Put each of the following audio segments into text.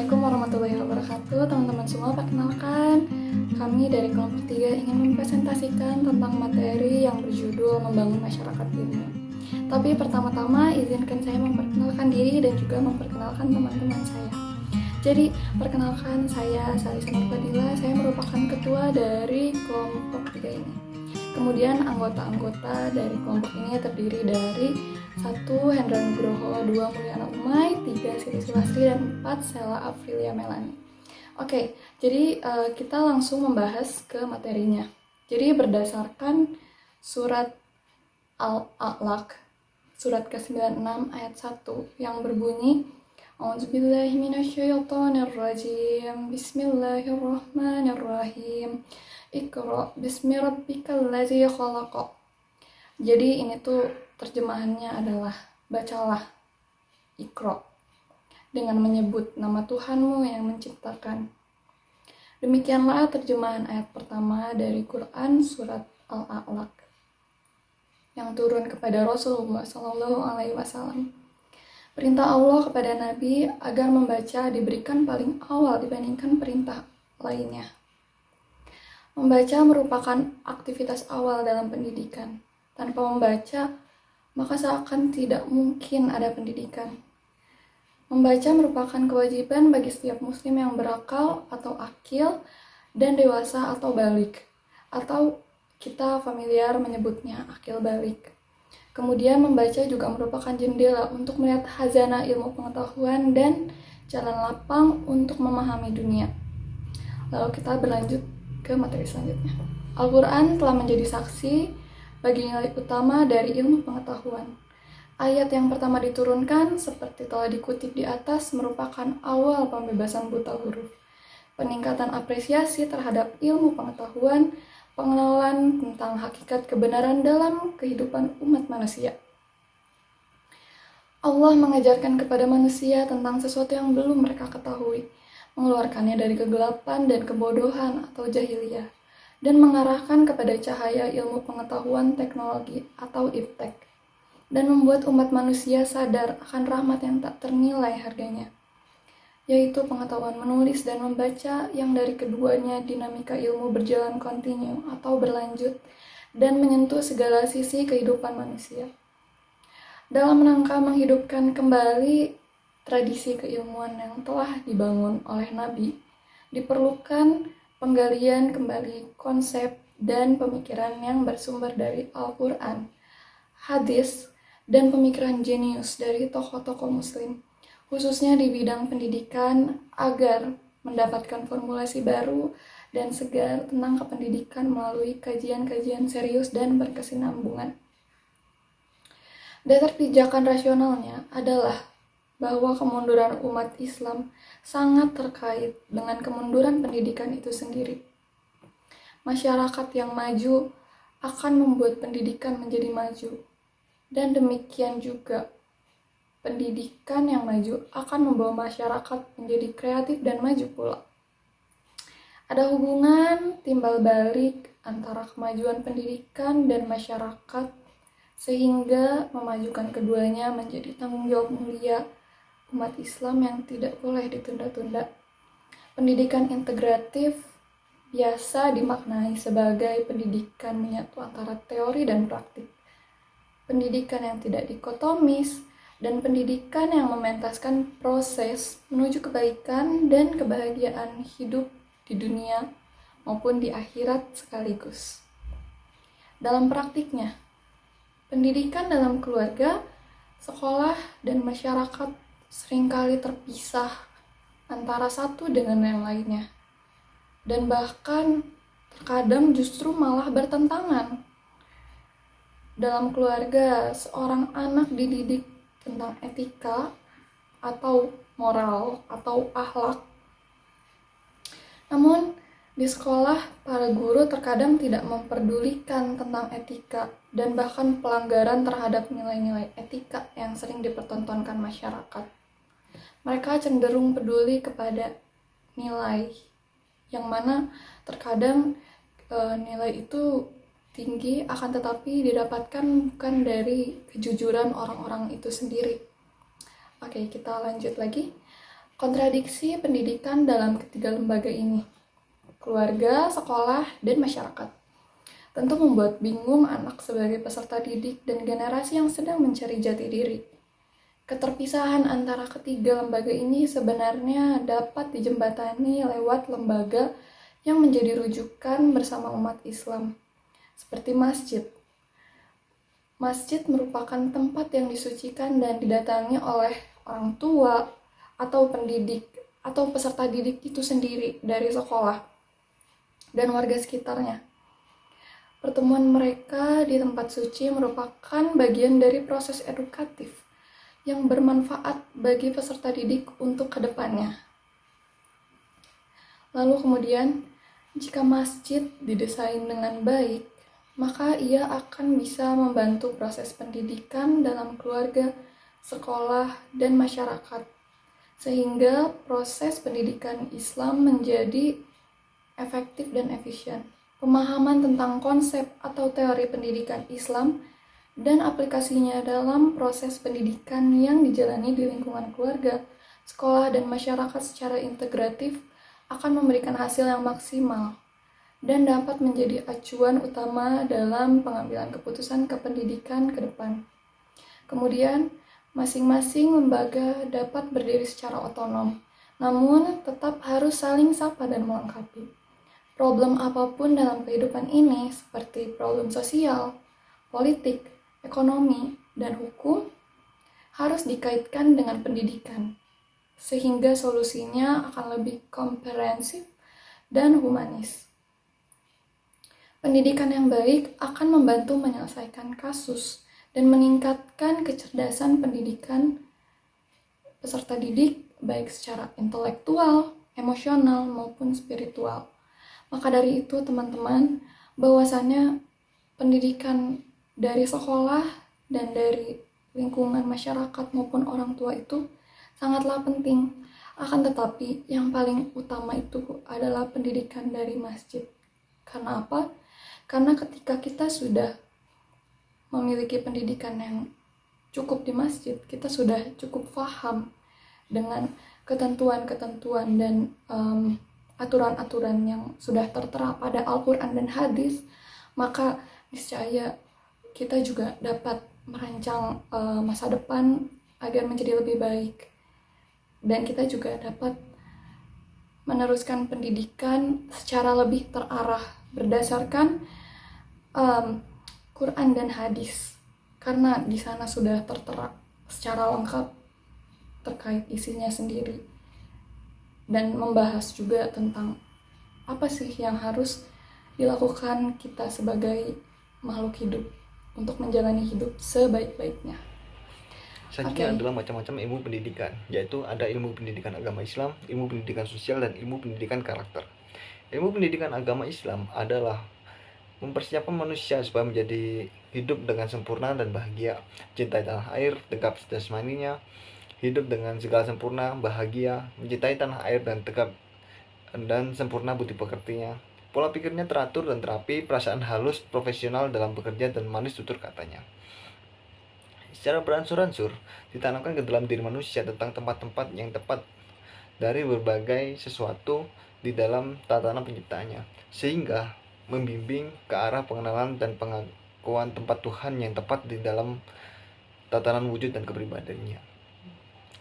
Assalamualaikum warahmatullahi wabarakatuh. Teman-teman semua, perkenalkan, kami dari kelompok 3 ingin mempresentasikan tentang materi yang berjudul Membangun Masyarakat Ilmu. Tapi pertama-tama izinkan saya memperkenalkan diri dan juga memperkenalkan teman-teman saya. Jadi, perkenalkan, saya Salisa Nurfadila, saya merupakan ketua dari kelompok 3 ini. Kemudian anggota-anggota dari kelompok ini terdiri dari 1. Hendra Nugroho, 2. Mulyana Umay, 3. Siti Sulastri, dan 4. Sela Aprilia Melani. Oke, jadi kita langsung membahas ke materinya. Jadi berdasarkan surat Al-A'laq, surat ke-96 ayat 1 yang berbunyi A'udzubillahi minasyaitonirrajim. Bismillahirrahmanirrahim. Iqra bismi rabbikal ladzi khalaq. Jadi ini tuh terjemahannya adalah bacalah, Iqra, dengan menyebut nama Tuhanmu yang menciptakan. Demikianlah terjemahan ayat pertama dari Quran surat Al-A'laq yang turun kepada Rasulullah SAW. Perintah Allah kepada Nabi agar membaca diberikan paling awal dibandingkan perintah lainnya. Membaca merupakan aktivitas awal dalam pendidikan. Tanpa membaca, maka seakan tidak mungkin ada pendidikan. Membaca merupakan kewajiban bagi setiap muslim yang berakal atau akil dan dewasa atau balik, atau kita familiar menyebutnya akil balik. Kemudian membaca juga merupakan jendela untuk melihat khazanah ilmu pengetahuan dan jalan lapang untuk memahami dunia. Lalu kita berlanjut ke materi selanjutnya. Al-Quran telah menjadi saksi bagi nilai utama dari ilmu pengetahuan. Ayat yang pertama diturunkan, seperti telah dikutip di atas, merupakan awal pembebasan buta huruf, peningkatan apresiasi terhadap ilmu pengetahuan, pengenalan tentang hakikat kebenaran dalam kehidupan umat manusia. Allah mengajarkan kepada manusia tentang sesuatu yang belum mereka ketahui, mengeluarkannya dari kegelapan dan kebodohan atau jahiliyah, dan mengarahkan kepada cahaya ilmu pengetahuan teknologi atau iptek, dan membuat umat manusia sadar akan rahmat yang tak ternilai harganya, yaitu pengetahuan menulis dan membaca yang dari keduanya dinamika ilmu berjalan kontinu atau berlanjut dan menyentuh segala sisi kehidupan manusia. Dalam rangka menghidupkan kembali tradisi keilmuan yang telah dibangun oleh Nabi, diperlukan penggalian kembali konsep dan pemikiran yang bersumber dari Al-Quran, hadis, dan pemikiran jenius dari tokoh-tokoh muslim, khususnya di bidang pendidikan, agar mendapatkan formulasi baru dan segar tentang kependidikan melalui kajian-kajian serius dan berkesinambungan. Dasar pijakan rasionalnya adalah bahwa kemunduran umat Islam sangat terkait dengan kemunduran pendidikan itu sendiri. Masyarakat yang maju akan membuat pendidikan menjadi maju, dan demikian juga pendidikan yang maju akan membawa masyarakat menjadi kreatif dan maju pula. Ada hubungan timbal balik antara kemajuan pendidikan dan masyarakat, sehingga memajukan keduanya menjadi tanggung jawab mulia umat Islam yang tidak boleh ditunda-tunda. Pendidikan integratif biasa dimaknai sebagai pendidikan menyatu antara teori dan praktik, pendidikan yang tidak dikotomis, dan pendidikan yang mementaskan proses menuju kebaikan dan kebahagiaan hidup di dunia maupun di akhirat sekaligus. Dalam praktiknya, pendidikan dalam keluarga, sekolah, dan masyarakat seringkali terpisah antara satu dengan yang lainnya, dan bahkan terkadang justru malah bertentangan. Dalam keluarga, seorang anak dididik tentang etika atau moral atau akhlak. Namun, di sekolah, para guru terkadang tidak memperdulikan tentang etika dan bahkan pelanggaran terhadap nilai-nilai etika yang sering dipertontonkan masyarakat. Mereka cenderung peduli kepada nilai, yang mana terkadang nilai itu tinggi, akan tetapi didapatkan bukan dari kejujuran orang-orang itu sendiri. Oke, kita lanjut lagi. kontradiksi pendidikan dalam ketiga lembaga ini, keluarga, sekolah, dan masyarakat, tentu membuat bingung anak sebagai peserta didik dan generasi yang sedang mencari jati diri. Keterpisahan antara ketiga lembaga ini sebenarnya dapat dijembatani lewat lembaga yang menjadi rujukan bersama umat Islam, seperti masjid. Masjid merupakan tempat yang disucikan dan didatangi oleh orang tua atau pendidik atau peserta didik itu sendiri dari sekolah dan warga sekitarnya. Pertemuan mereka di tempat suci merupakan bagian dari proses edukatif yang bermanfaat bagi peserta didik untuk kedepannya. Lalu kemudian, jika masjid didesain dengan baik, maka ia akan bisa membantu proses pendidikan dalam keluarga, sekolah, dan masyarakat, sehingga proses pendidikan Islam menjadi efektif dan efisien. Pemahaman tentang konsep atau teori pendidikan Islam dan aplikasinya dalam proses pendidikan yang dijalani di lingkungan keluarga, sekolah, dan masyarakat secara integratif akan memberikan hasil yang maksimal dan dapat menjadi acuan utama dalam pengambilan keputusan kependidikan ke depan. Kemudian, masing-masing lembaga dapat berdiri secara otonom, namun tetap harus saling sapa dan melengkapi. Problem apapun dalam kehidupan ini, seperti problem sosial, politik, ekonomi, dan hukum, harus dikaitkan dengan pendidikan, sehingga solusinya akan lebih komprehensif dan humanis. Pendidikan yang baik akan membantu menyelesaikan kasus dan meningkatkan kecerdasan pendidikan peserta didik baik secara intelektual, emosional, maupun spiritual. Maka dari itu teman-teman, bahwasannya pendidikan dari sekolah dan dari lingkungan masyarakat maupun orang tua itu sangatlah penting. Akan tetapi yang paling utama itu adalah pendidikan dari masjid. Karena apa? Karena ketika kita sudah memiliki pendidikan yang cukup di masjid, kita sudah cukup paham dengan ketentuan-ketentuan dan aturan-aturan yang sudah tertera pada Al-Quran dan hadis, maka niscaya kita juga dapat merancang masa depan agar menjadi lebih baik. Dan kita juga dapat meneruskan pendidikan secara lebih terarah berdasarkan Quran dan hadis, karena di sana sudah tertera secara lengkap terkait isinya sendiri dan membahas juga tentang apa sih yang harus dilakukan kita sebagai makhluk hidup untuk menjalani hidup sebaik-baiknya. Selanjutnya adalah macam-macam ilmu pendidikan, yaitu ada ilmu pendidikan agama Islam, ilmu pendidikan sosial, dan ilmu pendidikan karakter. Ilmu pendidikan agama Islam adalah mempersiapkan manusia supaya menjadi hidup dengan sempurna dan bahagia, cintai tanah air, tegap jasmaninya, hidup dengan segala sempurna, bahagia, mencintai tanah air dan tegap dan sempurna budi pekertinya. Pola pikirnya teratur dan terapi, perasaan halus, profesional dalam bekerja, dan manis tutur katanya. Secara beransur-ansur ditanamkan ke dalam diri manusia tentang tempat-tempat yang tepat dari berbagai sesuatu di dalam tatanan penciptaannya, sehingga membimbing ke arah pengenalan dan pengakuan tempat Tuhan yang tepat di dalam tatanan wujud dan kepribadiannya.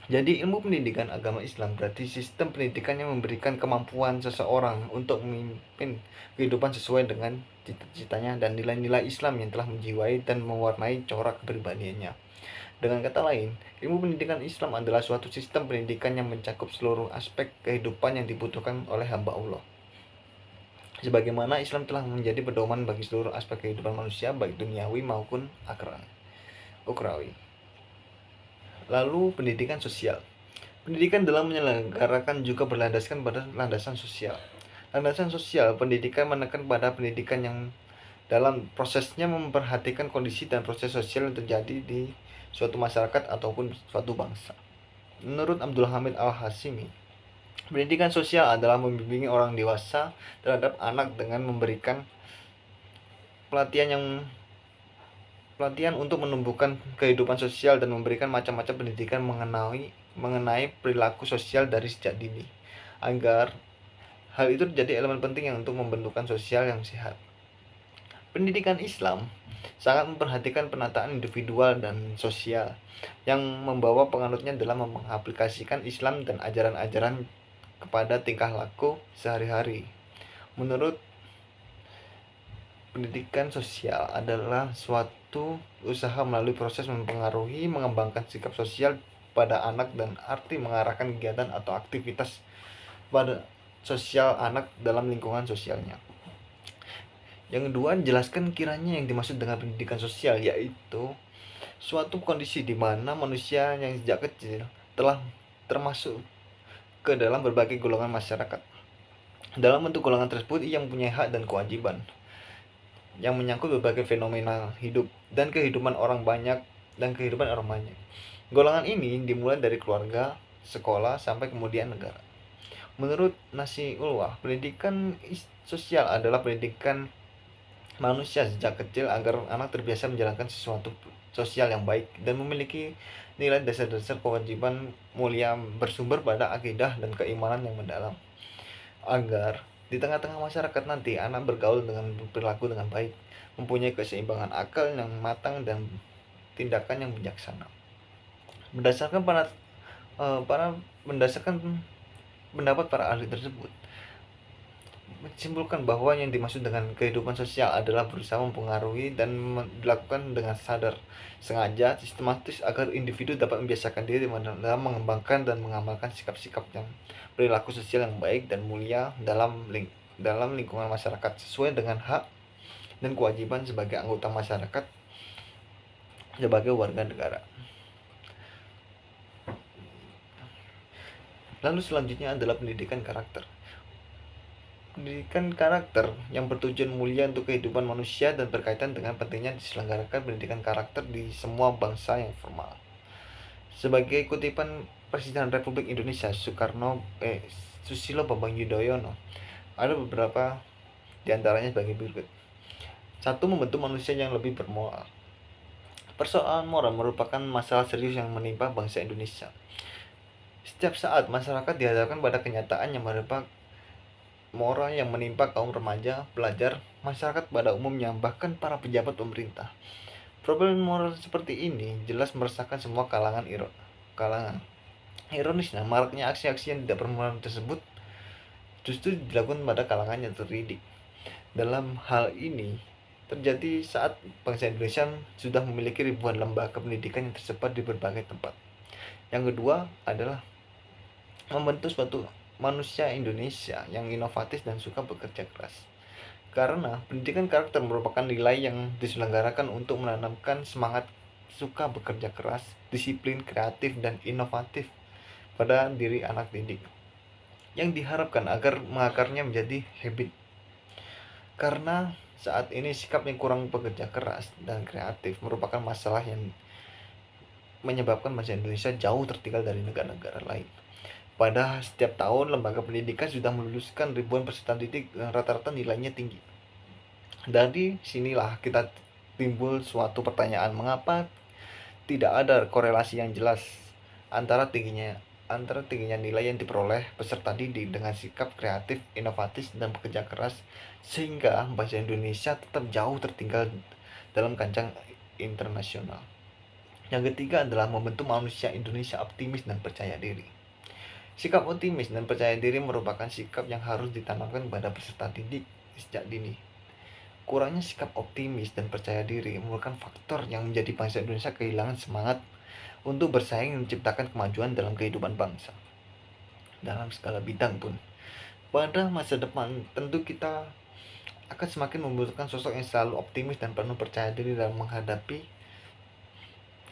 Jadi ilmu pendidikan agama Islam berarti sistem pendidikan yang memberikan kemampuan seseorang untuk memimpin kehidupan sesuai dengan cita-citanya dan nilai-nilai Islam yang telah menjiwai dan mewarnai corak kepribadiannya. Dengan kata lain, ilmu pendidikan Islam adalah suatu sistem pendidikan yang mencakup seluruh aspek kehidupan yang dibutuhkan oleh hamba Allah. Sebagaimana Islam telah menjadi pedoman bagi seluruh aspek kehidupan manusia, baik duniawi maupun ukhrawi. Lalu pendidikan sosial. Pendidikan dalam menyelenggarakan juga berlandaskan pada landasan sosial. Landasan sosial pendidikan menekan pada pendidikan yang dalam prosesnya memperhatikan kondisi dan proses sosial yang terjadi di suatu masyarakat ataupun suatu bangsa. Menurut Abdul Hamid Al-Hashimi, pendidikan sosial adalah membimbing orang dewasa terhadap anak dengan memberikan pelatihan untuk menumbuhkan kehidupan sosial dan memberikan macam-macam pendidikan mengenai mengenai perilaku sosial dari sejak dini, agar hal itu menjadi elemen penting yang untuk membentukkan sosial yang sehat. Pendidikan Islam sangat memperhatikan penataan individual dan sosial, yang membawa penganutnya dalam mengaplikasikan Islam dan ajaran-ajaran kepada tingkah laku sehari-hari. Menurut pendidikan sosial adalah suatu usaha melalui proses mempengaruhi mengembangkan sikap sosial pada anak dan arti mengarahkan kegiatan atau aktivitas pada sosial anak dalam lingkungan sosialnya. Yang kedua, jelaskan kiranya yang dimaksud dengan pendidikan sosial, yaitu suatu kondisi di mana manusia yang sejak kecil telah termasuk ke dalam berbagai golongan masyarakat. Dalam bentuk golongan tersebut, ia mempunyai hak dan kewajiban yang menyangkut berbagai fenomena hidup dan kehidupan orang banyak dan kehidupan orang banyak. Golongan ini dimulai dari keluarga, sekolah, sampai kemudian negara. Menurut Nasi Ulwah, pendidikan sosial adalah pendidikan manusia sejak kecil agar anak terbiasa menjalankan sesuatu sosial yang baik dan memiliki nilai dasar-dasar kewajiban mulia bersumber pada akidah dan keimanan yang mendalam, agar di tengah-tengah masyarakat nanti anak bergaul dengan perilaku dengan baik, mempunyai keseimbangan akal yang matang dan tindakan yang bijaksana. Berdasarkan berdasarkan pendapat para ahli tersebut, menyimpulkan bahwa yang dimaksud dengan kehidupan sosial adalah berusaha mempengaruhi dan dilakukan dengan sadar, sengaja, sistematis agar individu dapat membiasakan diri dalam mengembangkan dan mengamalkan sikap-sikap yang perilaku sosial yang baik dan mulia dalam lingkungan masyarakat sesuai dengan hak dan kewajiban sebagai anggota masyarakat, sebagai warga negara. Lalu selanjutnya adalah pendidikan karakter. Pendidikan karakter yang bertujuan mulia untuk kehidupan manusia dan berkaitan dengan pentingnya diselenggarakan pendidikan karakter di semua bangsa yang formal. Sebagai kutipan Presiden Republik Indonesia Susilo Bambang Yudhoyono, ada beberapa di antaranya sebagai berikut. 1. Membentuk manusia yang lebih bermoral. Persoalan moral merupakan masalah serius yang menimpa bangsa Indonesia. Setiap saat masyarakat dihadapkan pada kenyataan yang menimpa moral yang menimpa kaum remaja, pelajar, masyarakat pada umumnya, bahkan para pejabat pemerintah. Problem moral seperti ini jelas meresahkan semua kalangan. Ironisnya, maraknya aksi-aksi yang tidak bermoral tersebut justru dilakukan pada kalangan yang terdidik. Dalam hal ini terjadi saat bangsa Indonesia sudah memiliki ribuan lembaga pendidikan yang tersebar di berbagai tempat. Yang kedua adalah membentuk suatu manusia Indonesia yang inovatif dan suka bekerja keras. Karena pendidikan karakter merupakan nilai yang diselenggarakan untuk menanamkan semangat suka bekerja keras, disiplin, kreatif, dan inovatif pada diri anak didik, yang diharapkan agar mengakarnya menjadi habit. Karena saat ini sikap yang kurang bekerja keras dan kreatif merupakan masalah yang menyebabkan bangsa Indonesia jauh tertinggal dari negara-negara lain. Pada setiap tahun, lembaga pendidikan sudah meluluskan ribuan peserta didik dan rata-rata nilainya tinggi. Dari sinilah kita timbul suatu pertanyaan, mengapa tidak ada korelasi yang jelas antara tingginya nilai yang diperoleh peserta didik dengan sikap kreatif, inovatif, dan bekerja keras, sehingga bahasa Indonesia tetap jauh tertinggal dalam kancah internasional. Yang ketiga adalah membentuk manusia Indonesia optimis dan percaya diri. Sikap optimis dan percaya diri merupakan sikap yang harus ditanamkan pada peserta didik sejak dini. Kurangnya sikap optimis dan percaya diri merupakan faktor yang menjadi bangsa Indonesia kehilangan semangat untuk bersaing dan menciptakan kemajuan dalam kehidupan bangsa. Dalam skala bidang pun, pada masa depan tentu kita akan semakin membutuhkan sosok yang selalu optimis dan penuh percaya diri dalam menghadapi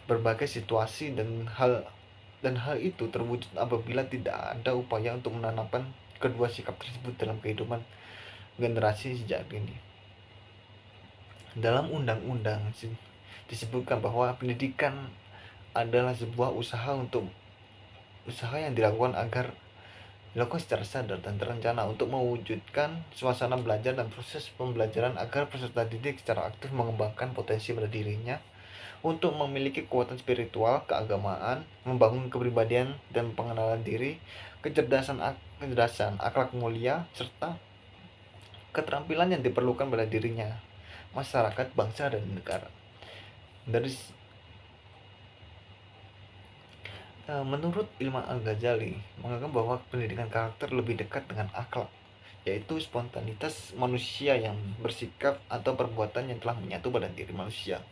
berbagai situasi, dan hal itu terwujud apabila tidak ada upaya untuk menanamkan kedua sikap tersebut dalam kehidupan generasi sejak dini. Dalam undang-undang disebutkan bahwa pendidikan adalah sebuah usaha yang dilakukan secara sadar dan terencana untuk mewujudkan suasana belajar dan proses pembelajaran agar peserta didik secara aktif mengembangkan potensi pada dirinya untuk memiliki kekuatan spiritual, keagamaan, membangun kepribadian dan pengenalan diri, kecerdasan akhlak mulia, serta keterampilan yang diperlukan pada dirinya, masyarakat, bangsa, dan negara. Menurut Imam Al-Ghazali, menganggap bahwa pendidikan karakter lebih dekat dengan akhlak, yaitu spontanitas manusia yang bersikap atau perbuatan yang telah menyatu pada diri manusia,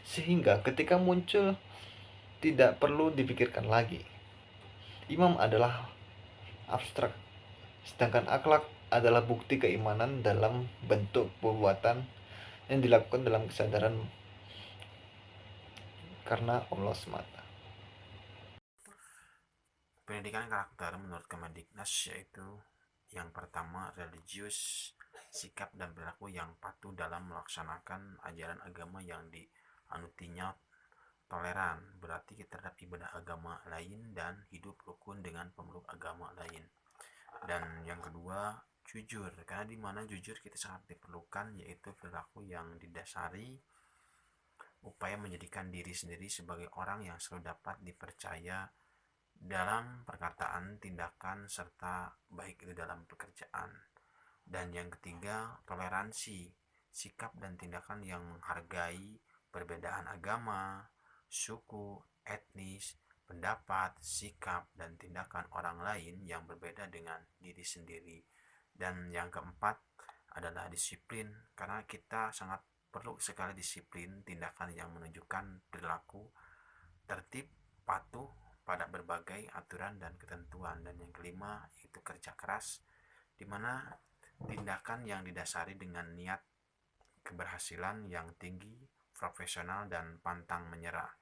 sehingga ketika muncul tidak perlu dipikirkan lagi. Imam adalah abstrak, sedangkan akhlak adalah bukti keimanan dalam bentuk perbuatan yang dilakukan dalam kesadaran karena Allah semata. Pendidikan karakter menurut Kemendiknas yaitu yang pertama religius, sikap dan perilaku yang patuh dalam melaksanakan ajaran agama yang dianutinya, toleran berarti terhadap ibadah agama lain dan hidup rukun dengan pemeluk agama lain. Dan yang kedua jujur, karena di mana jujur kita sangat diperlukan, yaitu perilaku yang didasari upaya menjadikan diri sendiri sebagai orang yang selalu dapat dipercaya dalam perkataan, tindakan, serta baik itu dalam pekerjaan. Dan yang ketiga, toleransi, sikap dan tindakan yang menghargai perbedaan agama, suku, etnis, pendapat, sikap, dan tindakan orang lain yang berbeda dengan diri sendiri. Dan yang keempat adalah disiplin, karena kita sangat perlu sekali disiplin, tindakan yang menunjukkan perilaku tertib, patuh pada berbagai aturan dan ketentuan. Dan yang kelima itu kerja keras, di mana tindakan yang didasari dengan niat keberhasilan yang tinggi, profesional dan pantang menyerah.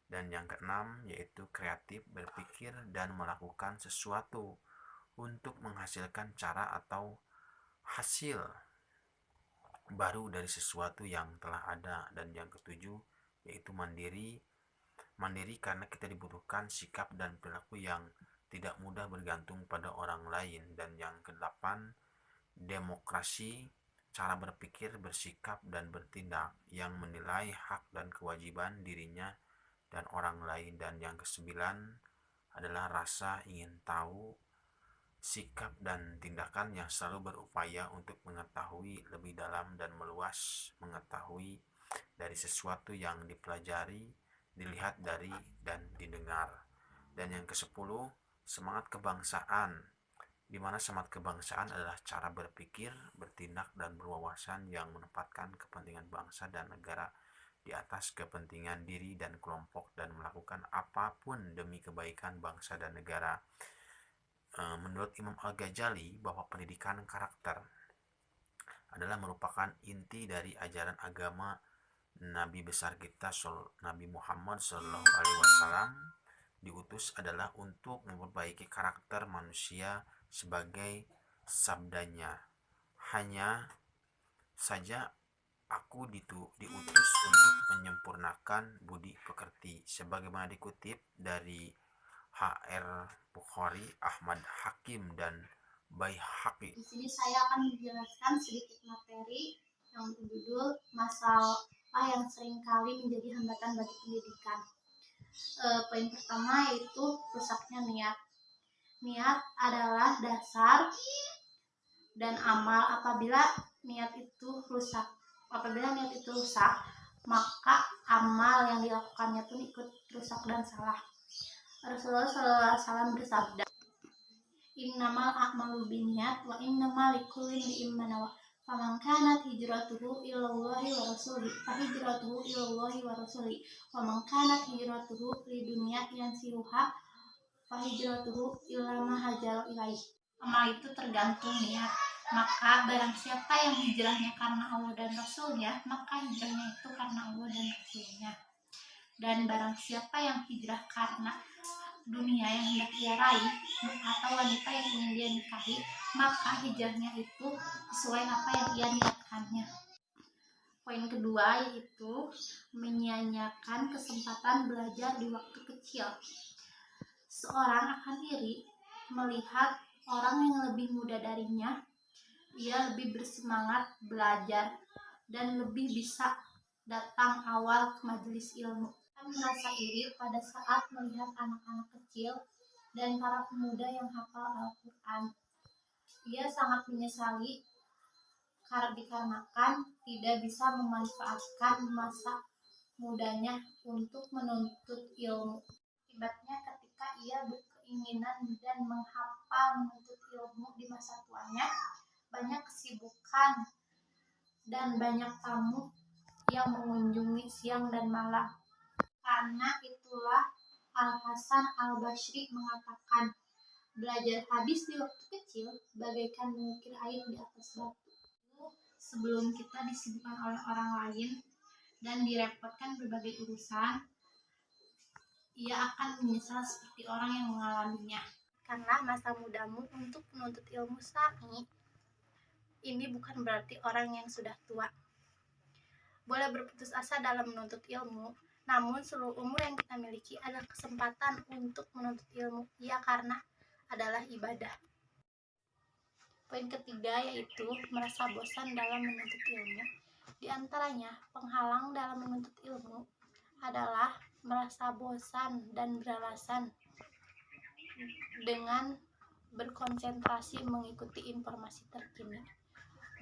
Dan yang keenam yaitu kreatif, berpikir dan melakukan sesuatu untuk menghasilkan cara atau hasil baru dari sesuatu yang telah ada. Dan yang ketujuh yaitu mandiri karena kita dibutuhkan sikap dan perilaku yang tidak mudah bergantung pada orang lain. Dan yang kedelapan demokrasi, cara berpikir, bersikap dan bertindak yang menilai hak dan kewajiban dirinya dan orang lain. Dan yang kesembilan adalah rasa ingin tahu, sikap dan tindakan yang selalu berupaya untuk mengetahui lebih dalam dan meluas, mengetahui dari sesuatu yang dipelajari, dilihat dari dan didengar. Dan yang kesepuluh, semangat kebangsaan, di mana semangat kebangsaan adalah cara berpikir, bertindak dan berwawasan yang menempatkan kepentingan bangsa dan negara di atas kepentingan diri dan kelompok, dan melakukan apapun demi kebaikan bangsa dan negara. Menurut Imam Al-Ghazali, bahwa pendidikan karakter adalah merupakan inti dari ajaran agama Nabi besar kita Nabi Muhammad SAW diutus adalah untuk memperbaiki karakter manusia sebagai sabdanya. Hanya saja aku diutus untuk menyempurnakan budi pekerti, sebagaimana dikutip dari H.R. Bukhari, Ahmad Hakim dan Baihaqi. Di sini saya akan menjelaskan sedikit materi yang berjudul masalah yang seringkali menjadi hambatan bagi pendidikan. Poin pertama yaitu rusaknya niat. Niat adalah dasar dan amal. Apabila niat itu rusak, maka amal yang dilakukannya pun ikut rusak dan salah. Rasulullah SAW bersabda, innamal a'malu binniyat wa innamal likulli imrin ma nawa. Faman kanat hijratuhu ilallahi wa rasulihi fa hijratuhu ilallahi wa rasulihi. Wa man kanat hijratuhu lidunya yansiruha fa hijratuhu ila ma hajara ilaih. Amal itu tergantung niat. Maka barang siapa yang hijrahnya karena Allah dan Rasulnya, maka hijrahnya itu karena Allah dan Rasulnya. Dan barang siapa yang hijrah karena dunia yang hendak ia raih atau wanita yang ingin dia nikahi, maka hijrahnya itu sesuai apa yang ia niatkannya. Poin kedua yaitu menyia-nyiakan kesempatan belajar di waktu kecil. Seorang akan iri melihat orang yang lebih muda darinya, ia lebih bersemangat belajar dan lebih bisa datang awal ke majelis ilmu. Kami merasa iri pada saat melihat anak-anak kecil dan para pemuda yang hafal Al-Quran. Ia sangat menyesali dikarenakan tidak bisa memanfaatkan masa mudanya untuk menuntut ilmu. Akibatnya ketika ia berkeinginan dan menghafal menuntut ilmu di masa tuanya, banyak kesibukan dan banyak tamu yang mengunjungi siang dan malam. Karena itulah Al-Hasan Al-Basri mengatakan, belajar hadis di waktu kecil bagaikan mengukir air di atas batu. Sebelum kita disibukkan oleh orang lain dan direpotkan berbagai urusan, ia akan menyesal seperti orang yang mengalaminya. Karena masa mudamu untuk menuntut ilmu syar'i, ini bukan berarti orang yang sudah tua boleh berputus asa dalam menuntut ilmu, namun seluruh umur yang kita miliki adalah kesempatan untuk menuntut ilmu, karena adalah ibadah. Poin ketiga yaitu merasa bosan dalam menuntut ilmu. Di antaranya, penghalang dalam menuntut ilmu adalah merasa bosan dan beralasan dengan berkonsentrasi mengikuti informasi terkini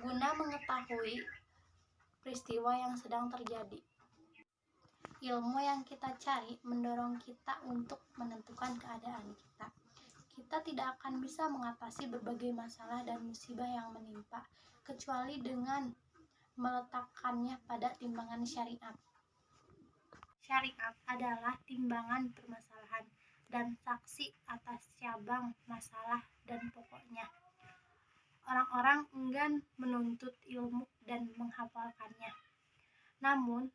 guna mengetahui peristiwa yang sedang terjadi. Ilmu yang kita cari mendorong kita untuk menentukan keadaan kita. Kita tidak akan bisa mengatasi berbagai masalah dan musibah yang menimpa kecuali dengan meletakkannya pada timbangan syariat. Syariat adalah timbangan permasalahan dan saksi atas cabang masalah dan pokoknya. Orang-orang enggan menuntut ilmu dan menghafalkannya. Namun,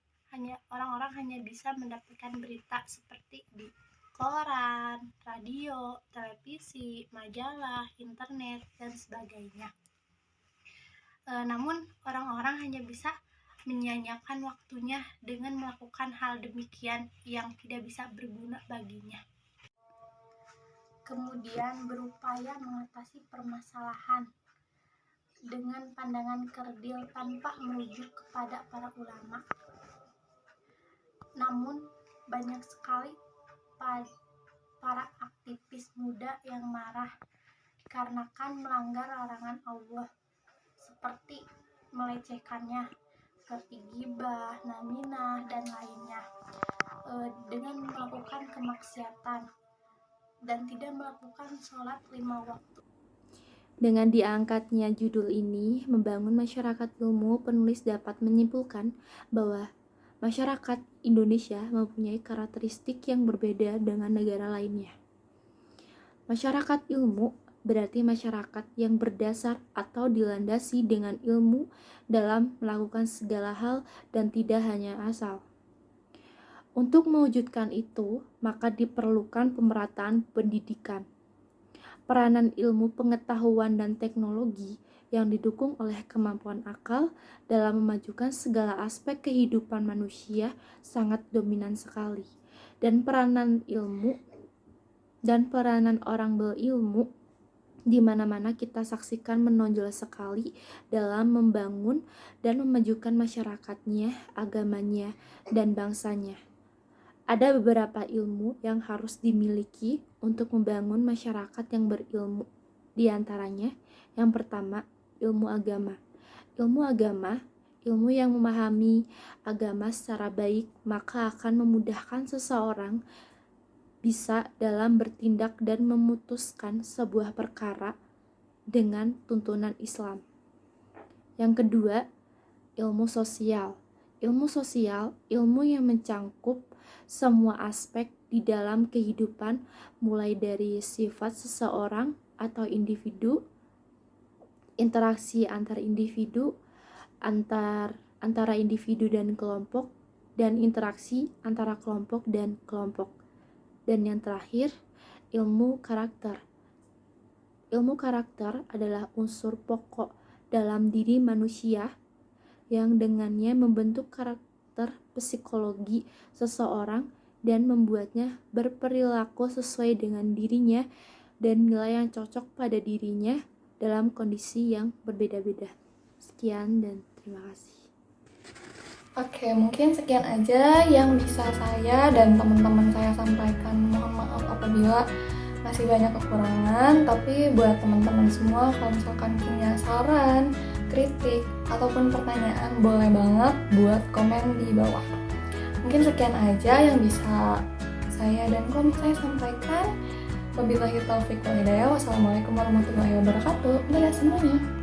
orang-orang hanya bisa mendapatkan berita seperti di koran, radio, televisi, majalah, internet, dan sebagainya. Namun, orang-orang hanya bisa menyia-nyiakan waktunya dengan melakukan hal demikian yang tidak bisa berguna baginya. Kemudian berupaya mengatasi permasalahan dengan pandangan kerdil tanpa merujuk kepada para ulama. Namun, banyak sekali para aktivis muda yang marah dikarenakan melanggar larangan Allah, seperti melecehkannya, seperti ghibah, naminah, dan lainnya, dengan melakukan kemaksiatan dan tidak melakukan sholat 5 waktu. Dengan diangkatnya judul ini, Membangun Masyarakat Ilmu, penulis dapat menyimpulkan bahwa masyarakat Indonesia mempunyai karakteristik yang berbeda dengan negara lainnya. Masyarakat ilmu berarti masyarakat yang berdasar atau dilandasi dengan ilmu dalam melakukan segala hal dan tidak hanya asal. Untuk mewujudkan itu, maka diperlukan pemerataan pendidikan. Peranan ilmu pengetahuan dan teknologi yang didukung oleh kemampuan akal dalam memajukan segala aspek kehidupan manusia sangat dominan sekali. Dan peranan orang berilmu di mana-mana kita saksikan menonjol sekali dalam membangun dan memajukan masyarakatnya, agamanya, dan bangsanya. Ada beberapa ilmu yang harus dimiliki untuk membangun masyarakat yang berilmu. Di antaranya, yang pertama, ilmu agama. Ilmu agama, ilmu yang memahami agama secara baik, maka akan memudahkan seseorang bisa dalam bertindak dan memutuskan sebuah perkara dengan tuntunan Islam. Yang kedua, ilmu sosial. Ilmu sosial, ilmu yang mencangkup semua aspek di dalam kehidupan, mulai dari sifat seseorang atau individu, interaksi antar individu, antara individu dan kelompok, dan interaksi antara kelompok dan kelompok. Dan yang terakhir, ilmu karakter. Ilmu karakter adalah unsur pokok dalam diri manusia yang dengannya membentuk karakter psikologi seseorang dan membuatnya berperilaku sesuai dengan dirinya dan nilai yang cocok pada dirinya dalam kondisi yang berbeda-beda. Sekian dan terima kasih. Oke, mungkin sekian aja yang bisa saya dan teman-teman saya sampaikan. Mohon maaf apabila masih banyak kekurangan, tapi buat teman-teman semua kalau misalkan punya saran, kritik, ataupun pertanyaan boleh banget buat komen di bawah. Mungkin sekian aja yang bisa saya dan kelompok saya sampaikan. Wabillahi taufiq wal hidayah. Wassalamualaikum warahmatullahi wabarakatuh. Dadah semuanya.